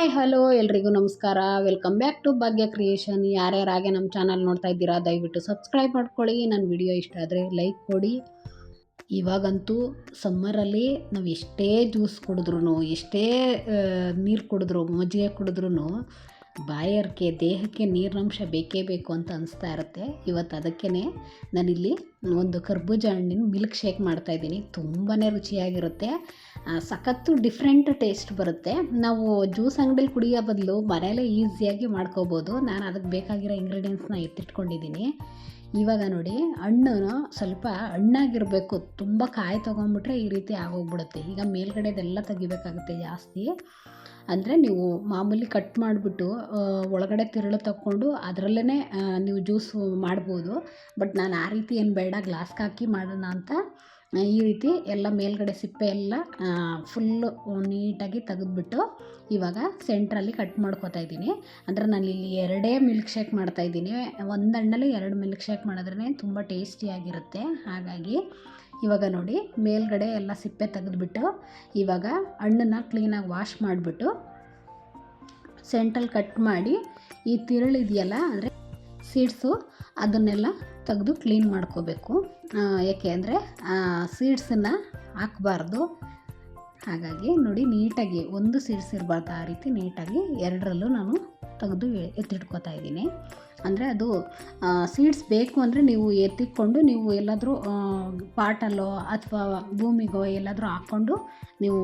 Hi hello ಎಲ್ರಿಗೂ ನಮಸ್ಕಾರ. Welcome back to Bhagya creation. ಯಾರ್ಯಾರಾಗೆ ನಮ್ಮ ಚಾನಲ್ ನೋಡ್ತಾ ಇದ್ದೀರಾ ದಯವಿಟ್ಟು ಸಬ್ಸ್ಕ್ರೈಬ್ ಮಾಡ್ಕೊಳ್ಳಿ. ನನ್ನ ವಿಡಿಯೋ ಇಷ್ಟ ಆದರೆ ಲೈಕ್ ಕೊಡಿ. ಇವಾಗಂತೂ ಸಮ್ಮರಲ್ಲಿ ನಾವು ಎಷ್ಟೇ ಜ್ಯೂಸ್ ಕುಡಿದ್ರೂ, ಎಷ್ಟೇ ನೀರು ಕುಡಿದ್ರು, ಮಜ್ಜಿಗೆ ಕುಡಿದ್ರೂ ಬಾಯಾರಿಕೆ, ದೇಹಕ್ಕೆ ನೀರಿನಂಶ ಬೇಕೇ ಬೇಕು ಅಂತ ಅನಿಸ್ತಾ ಇರುತ್ತೆ. ಇವತ್ತು ಅದಕ್ಕೇ ನಾನಿಲ್ಲಿ ಒಂದು ಕರ್ಬೂಜ ಹಣ್ಣಿನ ಮಿಲ್ಕ್ ಶೇಕ್ ಮಾಡ್ತಾಯಿದ್ದೀನಿ. ತುಂಬಾ ರುಚಿಯಾಗಿರುತ್ತೆ, ಸಖತ್ತು ಡಿಫ್ರೆಂಟ್ ಟೇಸ್ಟ್ ಬರುತ್ತೆ. ನಾವು ಜ್ಯೂಸ್ ಅಂಗಡಿಲಿ ಕುಡಿಯೋ ಬದಲು ಮನೆಯಲ್ಲೇ ಈಸಿಯಾಗಿ ಮಾಡ್ಕೋಬೋದು. ನಾನು ಅದಕ್ಕೆ ಬೇಕಾಗಿರೋ ಇಂಗ್ರೀಡಿಯೆಂಟ್ಸ್ನ ಎತ್ತಿಟ್ಕೊಂಡಿದ್ದೀನಿ. ಇವಾಗ ನೋಡಿ, ಹಣ್ಣು ಸ್ವಲ್ಪ ಹಣ್ಣಾಗಿರಬೇಕು. ತುಂಬ ಕಾಯಿ ತೊಗೊಂಬಿಟ್ರೆ ಈ ರೀತಿ ಆಗೋಗ್ಬಿಡುತ್ತೆ. ಈಗ ಮೇಲ್ಗಡೆದೆಲ್ಲ ತೆಗಿಬೇಕಾಗುತ್ತೆ ಜಾಸ್ತಿ. ಅಂದರೆ ನೀವು ಮಾಮೂಲಿ ಕಟ್ ಮಾಡಿಬಿಟ್ಟು ಒಳಗಡೆ ತಿರುಳು ತಕ್ಕೊಂಡು ಅದರಲ್ಲೇ ನೀವು ಜ್ಯೂಸು ಮಾಡ್ಬೋದು. ಬಟ್ ನಾನು ಆ ರೀತಿ ಏನು ಬೇಡ, ಗ್ಲಾಸ್ಗೆ ಹಾಕಿ ಮಾಡೋಣ ಅಂತ ಈ ರೀತಿ ಎಲ್ಲ ಮೇಲ್ಗಡೆ ಸಿಪ್ಪೆ ಎಲ್ಲ ಫುಲ್ಲು ನೀಟಾಗಿ ತೆಗೆದ್ಬಿಟ್ಟು ಇವಾಗ ಸೆಂಟ್ರಲ್ಲಿ ಕಟ್ ಮಾಡ್ಕೊತಾ ಇದ್ದೀನಿ. ಅಂದರೆ ನಾನು ಇಲ್ಲಿ ಎರಡೇ ಮಿಲ್ಕ್ ಶೇಕ್ ಮಾಡ್ತಾಯಿದ್ದೀನಿ. ಒಂದು ಹಣ್ಣಲ್ಲಿ 2 ಮಿಲ್ಕ್ ಶೇಕ್ ಮಾಡಿದ್ರೇ ತುಂಬ ಟೇಸ್ಟಿಯಾಗಿರುತ್ತೆ. ಹಾಗಾಗಿ ಇವಾಗ ನೋಡಿ, ಮೇಲ್ಗಡೆ ಎಲ್ಲ ಸಿಪ್ಪೆ ತೆಗೆದ್ಬಿಟ್ಟು ಇವಾಗ ಹಣ್ಣನ್ನು ಕ್ಲೀನಾಗಿ ವಾಶ್ ಮಾಡಿಬಿಟ್ಟು ಸೆಂಟ್ರಲ್ಲಿ ಕಟ್ ಮಾಡಿ ಈ ತಿರುಳು ಇದೆಯಲ್ಲ, ಅಂದರೆ ಸೀಡ್ಸು, ಅದನ್ನೆಲ್ಲ ತೆಗೆದು ಕ್ಲೀನ್ ಮಾಡ್ಕೋಬೇಕು. ಏಕೆ ಅಂದರೆ ಸೀಡ್ಸನ್ನು ಹಾಕಬಾರ್ದು. ಹಾಗಾಗಿ ನೋಡಿ, ನೀಟಾಗಿ ಒಂದು ಸೀಡ್ಸ್ ಇರಬಾರ್ದು, ಆ ರೀತಿ ನೀಟಾಗಿ ಎರಡರಲ್ಲೂ ನಾನು ತೆಗೆದು ಎತ್ತಿಟ್ಕೋತಾ ಇದ್ದೀನಿ. ಅಂದರೆ ಅದು ಸೀಡ್ಸ್ ಬೇಕು ಅಂದರೆ ನೀವು ಎತ್ತಿಕೊಂಡು ನೀವು ಎಲ್ಲಾದರೂ ಪಾಟಲ್ಲೋ ಅಥವಾ ಭೂಮಿಗೋ ಎಲ್ಲಾದರೂ ಹಾಕ್ಕೊಂಡು ನೀವು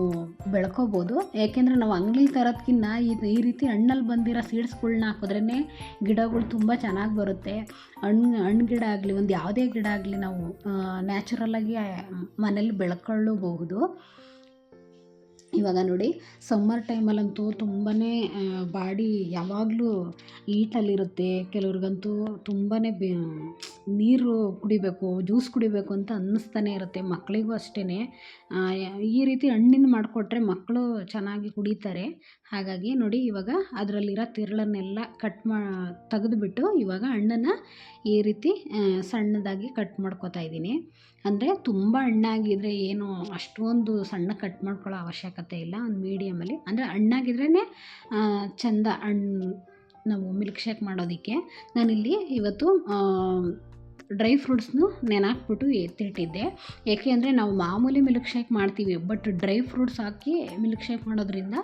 ಬೆಳ್ಕೋಬೋದು. ಏಕೆಂದರೆ ನಾವು ಅಂಗಡಿಲಿ ತರೋದಕ್ಕಿಂತ ಈ ರೀತಿ ಹಣ್ಣಲ್ಲಿ ಬಂದಿರೋ ಸೀಡ್ಸ್ಗಳ್ನ ಹಾಕಿದ್ರೇ ಗಿಡಗಳು ತುಂಬ ಚೆನ್ನಾಗಿ ಬರುತ್ತೆ. ಹಣ್ಣು ಗಿಡ ಆಗಲಿ, ಒಂದು ಯಾವುದೇ ಗಿಡ ಆಗಲಿ ನಾವು ನ್ಯಾಚುರಲಾಗಿ ಮನೇಲಿ ಬೆಳ್ಕೊಳ್ಳಬಹುದು. ಇವಾಗ ನೋಡಿ, ಸಮ್ಮರ್ ಟೈಮಲ್ಲಂತೂ ತುಂಬಾ ಬಾಡಿ ಯಾವಾಗಲೂ ಹೀಟಲ್ಲಿರುತ್ತೆ. ಕೆಲವ್ರಿಗಂತೂ ತುಂಬಾ ನೀರು ಕುಡಿಬೇಕು, ಜ್ಯೂಸ್ ಕುಡಿಬೇಕು ಅಂತ ಅನ್ನಿಸ್ತಾನೆ ಇರುತ್ತೆ. ಮಕ್ಕಳಿಗೂ ಅಷ್ಟೇ, ಈ ರೀತಿ ಹಣ್ಣಿನ ಮಾಡಿಕೊಟ್ರೆ ಮಕ್ಕಳು ಚೆನ್ನಾಗಿ ಕುಡಿತಾರೆ. ಹಾಗಾಗಿ ನೋಡಿ, ಇವಾಗ ಅದರಲ್ಲಿರೋ ತಿರುಳನ್ನೆಲ್ಲ ತೆಗೆದುಬಿಟ್ಟು ಇವಾಗ ಹಣ್ಣನ್ನು ಈ ರೀತಿ ಸಣ್ಣದಾಗಿ ಕಟ್ ಮಾಡ್ಕೊತಾ ಇದ್ದೀನಿ. ಅಂದರೆ ತುಂಬ ಹಣ್ಣಾಗಿದ್ದರೆ ಏನು ಅಷ್ಟೊಂದು ಸಣ್ಣ ಕಟ್ ಮಾಡ್ಕೊಳ್ಳೋ ಅವಶ್ಯಕತೆ ಇಲ್ಲ. ಒಂದು ಮೀಡಿಯಮಲ್ಲಿ, ಅಂದರೆ ಹಣ್ಣಾಗಿದ್ರೇ ಚೆಂದ ಹಣ್ಣು ನಾವು ಮಿಲ್ಕ್ ಶೇಕ್ ಮಾಡೋದಕ್ಕೆ. ನಾನಿಲ್ಲಿ ಇವತ್ತು ಡ್ರೈ ಫ್ರೂಟ್ಸ್ನು ನೆನಾಕ್ಬಿಟ್ಟು ಎತ್ತಿಟ್ಟಿದ್ದೆ. ಏಕೆ ಅಂದರೆ ನಾವು ಮಾಮೂಲಿ ಮಿಲ್ಕ್ ಶೇಕ್ ಮಾಡ್ತೀವಿ, ಬಟ್ ಡ್ರೈ ಫ್ರೂಟ್ಸ್ ಹಾಕಿ ಮಿಲ್ಕ್ ಶೇಕ್ ಮಾಡೋದ್ರಿಂದ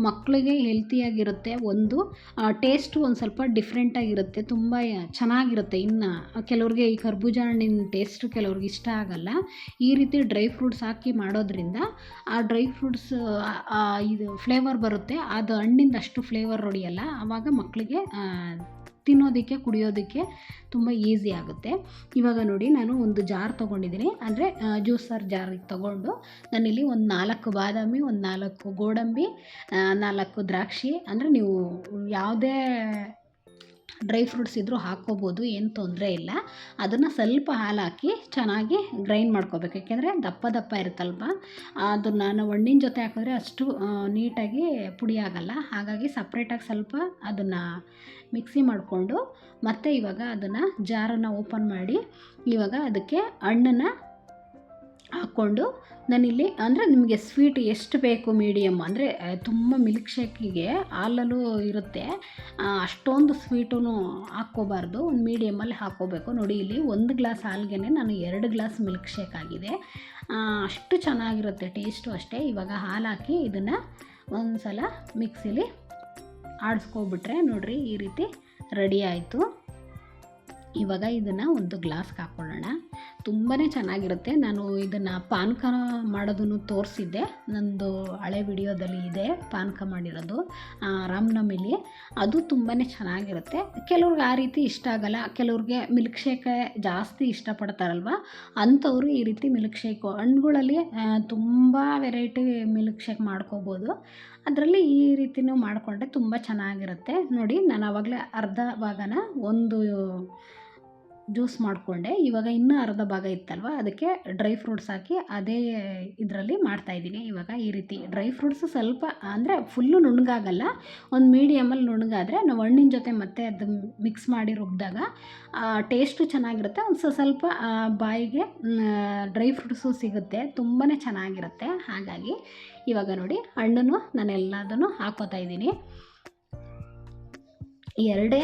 ಮಕ್ಕಳಿಗೆ ಹೆಲ್ತಿಯಾಗಿರುತ್ತೆ. ಒಂದು ಟೇಸ್ಟು ಒಂದು ಸ್ವಲ್ಪ ಡಿಫ್ರೆಂಟಾಗಿರುತ್ತೆ, ತುಂಬ ಚೆನ್ನಾಗಿರುತ್ತೆ. ಇನ್ನು ಕೆಲವ್ರಿಗೆ ಈ ಕರ್ಬೂಜ ಹಣ್ಣಿನ ಟೇಸ್ಟು ಕೆಲವ್ರಿಗೆ ಇಷ್ಟ ಆಗಲ್ಲ. ಈ ರೀತಿ ಡ್ರೈ ಫ್ರೂಟ್ಸ್ ಹಾಕಿ ಮಾಡೋದ್ರಿಂದ ಆ ಡ್ರೈ ಫ್ರೂಟ್ಸ್ ಇದು ಫ್ಲೇವರ್ ಬರುತ್ತೆ, ಅದು ಹಣ್ಣಿಂದ ಅಷ್ಟು ಫ್ಲೇವರ್ ಹೊಡೆಯಲ್ಲ. ಆವಾಗ ಮಕ್ಕಳಿಗೆ ತಿನ್ನೋದಕ್ಕೆ, ಕುಡಿಯೋದಕ್ಕೆ ತುಂಬ ಈಸಿ ಆಗುತ್ತೆ. ಇವಾಗ ನೋಡಿ, ನಾನು ಒಂದು ಜಾರ್ ತೊಗೊಂಡಿದ್ದೀನಿ. ಅಂದರೆ ಜ್ಯೂಸರ್ ಜಾರಿಗೆ ತೊಗೊಂಡು ನಾನಿಲ್ಲಿ ಒಂದು 4 ಬಾದಾಮಿ, ಒಂದು 4 ಗೋಡಂಬಿ, 4 ದ್ರಾಕ್ಷಿ, ಅಂದರೆ ನೀವು ಯಾವುದೇ ಡ್ರೈ ಫ್ರೂಟ್ಸ್ ಇದ್ದರೂ ಹಾಕ್ಕೋಬೋದು, ಏನು ತೊಂದರೆ ಇಲ್ಲ. ಅದನ್ನು ಸ್ವಲ್ಪ ಹಾಲು ಹಾಕಿ ಚೆನ್ನಾಗಿ ಗ್ರೈಂಡ್ ಮಾಡ್ಕೋಬೇಕು. ಏಕೆಂದರೆ ದಪ್ಪ ದಪ್ಪ ಇರುತ್ತಲ್ವ, ಅದನ್ನು ನಾವು ಹಣ್ಣಿನ ಜೊತೆ ಹಾಕಿದ್ರೆ ಅಷ್ಟು ನೀಟಾಗಿ ಪುಡಿ ಆಗಲ್ಲ. ಹಾಗಾಗಿ ಸಪ್ರೇಟಾಗಿ ಸ್ವಲ್ಪ ಅದನ್ನು ಮಿಕ್ಸಿ ಮಾಡಿಕೊಂಡು ಮತ್ತೆ ಇವಾಗ ಅದನ್ನು ಜಾರನ್ನು ಓಪನ್ ಮಾಡಿ ಇವಾಗ ಅದಕ್ಕೆ ಹಣ್ಣನ್ನು ಹಾಕ್ಕೊಂಡು ನಾನಿಲ್ಲಿ, ಅಂದರೆ ನಿಮಗೆ ಸ್ವೀಟ್ ಎಷ್ಟು ಬೇಕು, ಮೀಡಿಯಮ್, ಅಂದರೆ ತುಂಬ ಮಿಲ್ಕ್ ಶೇಕಿಗೆ ಹಾಲಲ್ಲೂ ಇರುತ್ತೆ, ಅಷ್ಟೊಂದು ಸ್ವೀಟೂ ಹಾಕ್ಕೋಬಾರ್ದು, ಒಂದು ಮೀಡಿಯಮಲ್ಲಿ ಹಾಕ್ಕೋಬೇಕು. ನೋಡಿ, ಇಲ್ಲಿ 1 ಗ್ಲಾಸ್ ಹಾಲಿಗೆ ನಾನು 2 ಗ್ಲಾಸ್ ಮಿಲ್ಕ್ ಶೇಕ್ ಆಗಿದೆ. ಅಷ್ಟು ಚೆನ್ನಾಗಿರುತ್ತೆ ಟೇಸ್ಟು ಅಷ್ಟೇ. ಇವಾಗ ಹಾಲು ಹಾಕಿ ಇದನ್ನು ಒಂದು ಸಲ ಮಿಕ್ಸಿಲಿ ಆಡಿಸ್ಕೊಬಿಟ್ರೆ ನೋಡಿರಿ, ಈ ರೀತಿ ರೆಡಿ ಆಯಿತು. ಇವಾಗ ಇದನ್ನು ಒಂದು ಗ್ಲಾಸ್ಗೆ ಹಾಕ್ಕೊಳ್ಳೋಣ. ತುಂಬಾ ಚೆನ್ನಾಗಿರುತ್ತೆ. ನಾನು ಇದನ್ನು ಪಾನಕ ಮಾಡೋದನ್ನು ತೋರಿಸಿದ್ದೆ, ನಂದು ಹಳೆ ವಿಡಿಯೋದಲ್ಲಿ ಇದೆ ಪಾನಕ ಮಾಡಿರೋದು ರಾಮನವಮಿಲಿ. ಅದು ತುಂಬಾ ಚೆನ್ನಾಗಿರುತ್ತೆ. ಕೆಲವ್ರಿಗೆ ಆ ರೀತಿ ಇಷ್ಟ ಆಗಲ್ಲ, ಕೆಲವ್ರಿಗೆ ಮಿಲ್ಕ್ ಶೇಕ್ ಜಾಸ್ತಿ ಇಷ್ಟಪಡ್ತಾರಲ್ವ, ಅಂಥವರು ಈ ರೀತಿ ಮಿಲ್ಕ್ ಶೇಕು ಹಣ್ಣುಗಳಲ್ಲಿ ತುಂಬ ವೆರೈಟಿ ಮಿಲ್ಕ್ ಶೇಕ್ ಮಾಡ್ಕೋಬೋದು. ಅದರಲ್ಲಿ ಈ ರೀತಿಯೂ ಮಾಡಿಕೊಂಡ್ರೆ ತುಂಬ ಚೆನ್ನಾಗಿರುತ್ತೆ. ನೋಡಿ, ನಾನು ಆವಾಗಲೇ ಅರ್ಧ ಭಾಗನ ಒಂದು ಜ್ಯೂಸ್ ಮಾಡಿಕೊಂಡೆ. ಇವಾಗ ಇನ್ನೂ ಅರ್ಧ ಭಾಗ ಇತ್ತಲ್ವ, ಅದಕ್ಕೆ ಡ್ರೈ ಫ್ರೂಟ್ಸ್ ಹಾಕಿ ಅದೇ ಇದರಲ್ಲಿ ಮಾಡ್ತಾಯಿದ್ದೀನಿ. ಇವಾಗ ಈ ರೀತಿ ಡ್ರೈ ಫ್ರೂಟ್ಸ್ ಸ್ವಲ್ಪ ಅಂದರೆ ಫುಲ್ಲು ನುಣ್ಣಗಾಗಲ್ಲ, ಒಂದು ಮೀಡಿಯಮಲ್ಲಿ ನುಣ್ಣಗಾದರೆ ನಾವು ಹಣ್ಣಿನ ಜೊತೆ ಮತ್ತೆ ಅದು ಮಿಕ್ಸ್ ಮಾಡಿ ರುಬ್ಬಿದಾಗ ಟೇಸ್ಟು ಚೆನ್ನಾಗಿರುತ್ತೆ. ಒಂದು ಸ್ವಲ್ಪ ಬಾಯಿಗೆ ಡ್ರೈ ಫ್ರೂಟ್ಸು ಸಿಗುತ್ತೆ, ತುಂಬಾ ಚೆನ್ನಾಗಿರುತ್ತೆ. ಹಾಗಾಗಿ ಇವಾಗ ನೋಡಿ ಹಣ್ಣನ್ನು ನಾನು ಎಲ್ಲದನ್ನು ಹಾಕ್ಕೋತಾ ಇದ್ದೀನಿ. ಎರಡೇ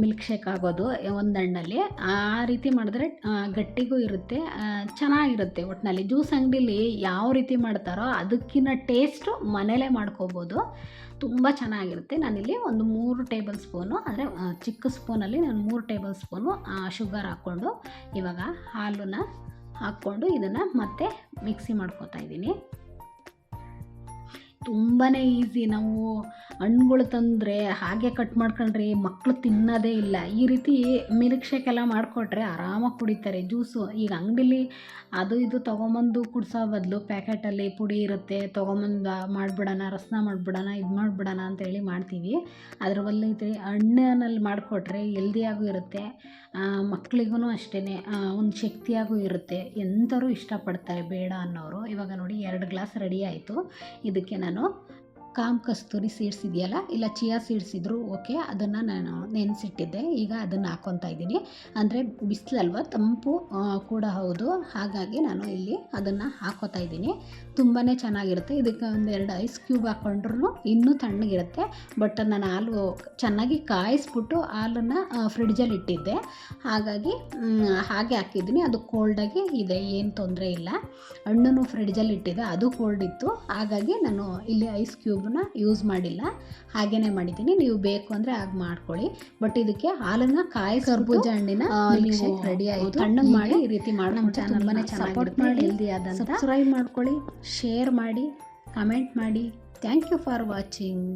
ಮಿಲ್ಕ್ ಶೇಕ್ ಆಗೋದು ಒಂದು ಹಣ್ಣಲ್ಲಿ. ಆ ರೀತಿ ಮಾಡಿದ್ರೆ ಗಟ್ಟಿಗೂ ಇರುತ್ತೆ, ಚೆನ್ನಾಗಿರುತ್ತೆ. ಒಟ್ಟಿನಲ್ಲಿ ಜ್ಯೂಸ್ ಅಂಗಡಿಲಿ ಯಾವ ರೀತಿ ಮಾಡ್ತಾರೋ ಅದಕ್ಕಿಂತ ಟೇಸ್ಟು ಮನೇಲೇ ಮಾಡ್ಕೋಬೋದು, ತುಂಬ ಚೆನ್ನಾಗಿರುತ್ತೆ. ನಾನಿಲ್ಲಿ ಒಂದು 3 ಟೇಬಲ್ ಸ್ಪೂನು, ಅಂದರೆ ಚಿಕ್ಕ ಸ್ಪೂನಲ್ಲಿ ನಾನು 3 ಟೇಬಲ್ ಸ್ಪೂನು ಶುಗರ್ ಹಾಕ್ಕೊಂಡು ಇವಾಗ ಹಾಲನ್ನು ಹಾಕ್ಕೊಂಡು ಇದನ್ನು ಮತ್ತೆ ಮಿಕ್ಸಿ ಮಾಡ್ಕೊತಾ ಇದ್ದೀನಿ. ತುಂಬಾ ಈಸಿ. ನಾವು ಹಣ್ಣುಗಳು ತಂದರೆ ಹಾಗೆ ಕಟ್ ಮಾಡ್ಕೊಂಡ್ರೆ ಮಕ್ಕಳು ತಿನ್ನೋದೇ ಇಲ್ಲ. ಈ ರೀತಿ ಮಿಲ್ಕ್ ಶೇಕ್ ಎಲ್ಲ ಮಾಡಿಕೊಟ್ರೆ ಆರಾಮಾಗಿ ಕುಡಿತಾರೆ. ಜ್ಯೂಸು ಈಗ ಅಂಗಡಿಲಿ ಅದು ಇದು ತೊಗೊಂಬಂದು ಕುಡಿಸೋ ಬದಲು ಪ್ಯಾಕೆಟಲ್ಲಿ ಪುಡಿ ಇರುತ್ತೆ, ತೊಗೊಂಬಂದು ಮಾಡಿಬಿಡೋಣ, ರಸನ ಮಾಡಿಬಿಡೋಣ, ಇದು ಮಾಡಿಬಿಡೋಣ ಅಂತೇಳಿ ಮಾಡ್ತೀವಿ. ಅದ್ರ ಬದಲು ಇದು ಹಣ್ಣಿನಲ್ಲಿ ಮಾಡಿಕೊಟ್ರೆ ಹೆಲ್ದಿಯಾಗೂ ಇರುತ್ತೆ, ಮಕ್ಕಳಿಗೂ ಅಷ್ಟೇ ಒಂದು ಶಕ್ತಿಯಾಗೂ ಇರುತ್ತೆ. ಎಂಥರೂ ಇಷ್ಟಪಡ್ತಾರೆ ಬೇಡ ಅನ್ನೋರು. ಇವಾಗ ನೋಡಿ 2 ಗ್ಲಾಸ್ ರೆಡಿ ಆಯಿತು. ಇದಕ್ಕೆ ನಾನು ಕಾಮ್ ಕಸ್ತೂರಿ ಸೀಡ್ಸ್ ಇದೆಯಲ್ಲ, ಇಲ್ಲ ಚಿಯಾ ಸೀಡ್ಸ್ ಇದ್ದರೂ ಓಕೆ, ಅದನ್ನು ನಾನು ನೆನೆಸಿಟ್ಟಿದ್ದೆ. ಈಗ ಅದನ್ನು ಹಾಕ್ಕೊತಾ ಇದ್ದೀನಿ. ಅಂದರೆ ಬಿಸಿಲಲ್ವ, ತಂಪು ಕೂಡ ಹೌದು, ಹಾಗಾಗಿ ನಾನು ಇಲ್ಲಿ ಅದನ್ನು ಹಾಕ್ಕೊತಾ ಇದ್ದೀನಿ. ತುಂಬಾ ಚೆನ್ನಾಗಿರುತ್ತೆ. ಇದಕ್ಕೆ 1-2 ಐಸ್ ಕ್ಯೂಬ್ ಹಾಕ್ಕೊಂಡ್ರೂ ಇನ್ನೂ ತಣ್ಣಗಿರುತ್ತೆ. ಬಟ್ ನಾನು ಹಾಲು ಚೆನ್ನಾಗಿ ಕಾಯಿಸ್ಬಿಟ್ಟು ಹಾಲನ್ನು ಫ್ರಿಡ್ಜಲ್ಲಿ ಇಟ್ಟಿದ್ದೆ, ಹಾಗಾಗಿ ಹಾಗೆ ಹಾಕಿದ್ದೀನಿ. ಅದು ಕೋಲ್ಡಾಗಿ ಇದೆ, ಏನು ತೊಂದರೆ ಇಲ್ಲ. ಹಣ್ಣನ್ನು ಫ್ರಿಡ್ಜಲ್ಲಿ ಇಟ್ಟಿದ್ದೆ, ಅದು ಕೋಲ್ಡ್ ಇತ್ತು, ಹಾಗಾಗಿ ನಾನು ಇಲ್ಲಿ ಐಸ್ ಕ್ಯೂಬ್ನ ಯೂಸ್ ಮಾಡಿಲ್ಲ, ಹಾಗೇ ಮಾಡಿದ್ದೀನಿ. ನೀವು ಬೇಕು ಅಂದರೆ ಹಾಗೆ ಮಾಡ್ಕೊಳ್ಳಿ. ಬಟ್ ಇದಕ್ಕೆ ಹಾಲನ್ನು ಕರ್ಬೂಜ ಹಣ್ಣಿನ ರೆಡಿ ಆಯಿತು, ತಣ್ಣಗೆ ಮಾಡಿ ಈ ರೀತಿ ಮಾಡಿ ನಮ್ಮ ಚಾನಲ್ನ ಸಪೋರ್ಟ್ ಮಾಡಿ, ಹೆಲ್ದಿ ಆದಂಥ ಸಬ್ಸ್ಕ್ರೈಬ್ ಮಾಡ್ಕೊಳ್ಳಿ, ಶೇರ್ ಮಾಡಿ, ಕಮೆಂಟ್ ಮಾಡಿ. Thank you for watching.